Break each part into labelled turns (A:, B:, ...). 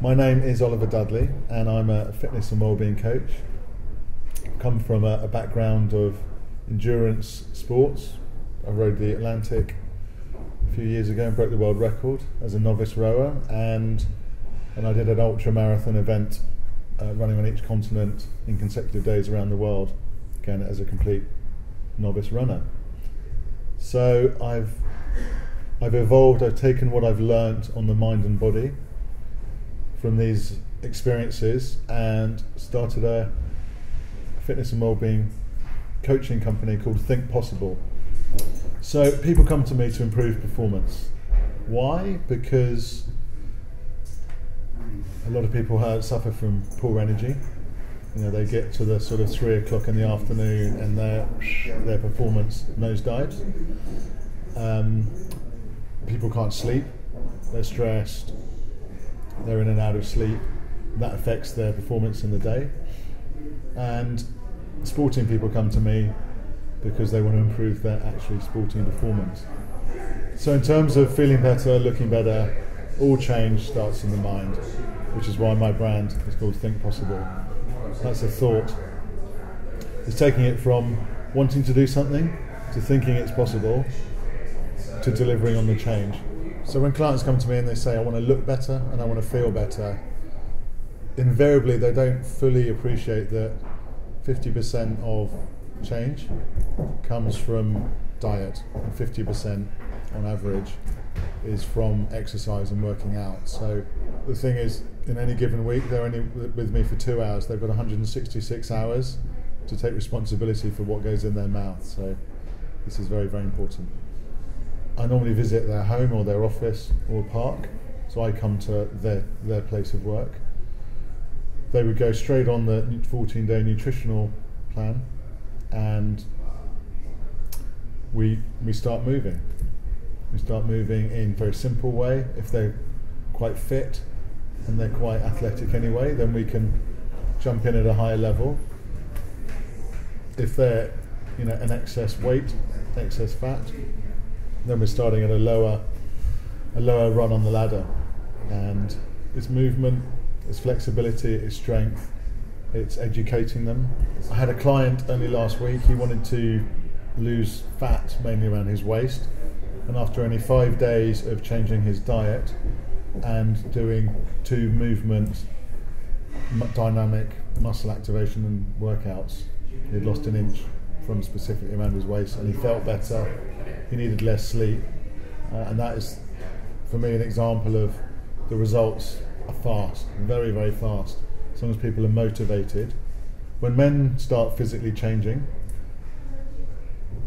A: My name is Oliver Dudley and I'm a fitness and wellbeing coach. I've come from a background of endurance sports. I rode the Atlantic a few years ago and broke the world record as a novice rower, and I did an ultra marathon event running on each continent in consecutive days around the world, again as a complete novice runner. So I've evolved, I've taken what I've learnt on the mind and body from these experiences and started a fitness and wellbeing coaching company called Think Possible. So people come to me to improve performance. Why? Because a lot of people suffer from poor energy. You know, they get to the sort of 3 o'clock in the afternoon and their performance nosedives. People can't sleep, they're stressed, they're in and out of sleep. That affects their performance in the day. And sporting people come to me because they want to improve their actually sporting performance. So in terms of feeling better, looking better, all change starts in the mind, which is why my brand is called Think Possible. That's a thought. It's taking it from wanting to do something to thinking it's possible to delivering on the change. So when clients come to me and they say, I want to look better and I want to feel better, invariably they don't fully appreciate that 50% of change comes from diet and 50% on average is from exercise and working out. So the thing is, in any given week, they're only with me for 2 hours. They've got 166 hours to take responsibility for what goes in their mouth. So this is very, very important. I normally visit their home or their office or park, so I come to their place of work. They would go straight on the 14-day nutritional plan, and we start moving. We start moving in a very simple way. If they're quite fit and they're quite athletic anyway, then we can jump in at a higher level. If they're an excess weight, excess fat, then we're starting at a lower run on the ladder. And it's movement, it's flexibility, it's strength, it's educating them. I had a client only last week. He wanted to lose fat mainly around his waist, and after only 5 days of changing his diet and doing 2 movement dynamic muscle activation and workouts, he had lost 1 inch from specifically around his waist, and he felt better. He needed less sleep, and that is for me an example of the results are fast, very, very fast, as long as people are motivated. When men start physically changing,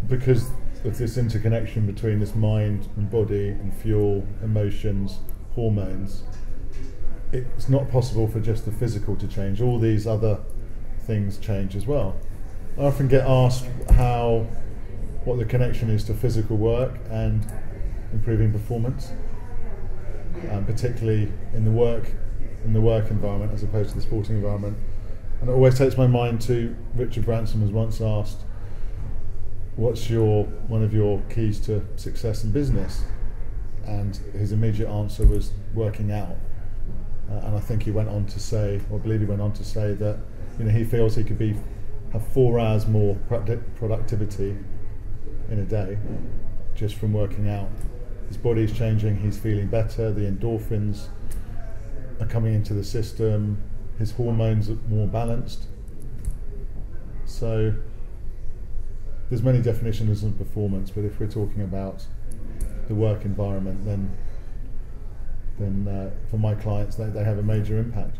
A: because of this interconnection between this mind and body and fuel, emotions, hormones, it's not possible for just the physical to change. All these other things change as well. I often get asked what the connection is to physical work and improving performance, particularly in the work environment as opposed to the sporting environment. And it always takes my mind to Richard Branson was once asked, what's one of your keys to success in business? And his immediate answer was working out. And I think he went on to say, or I believe he went on to say that he feels he could have 4 hours more productivity in a day just from working out. His body's changing, he's feeling better, the endorphins are coming into the system, his hormones are more balanced. So there's many definitions of performance, but if we're talking about the work environment, then for my clients, they have a major impact.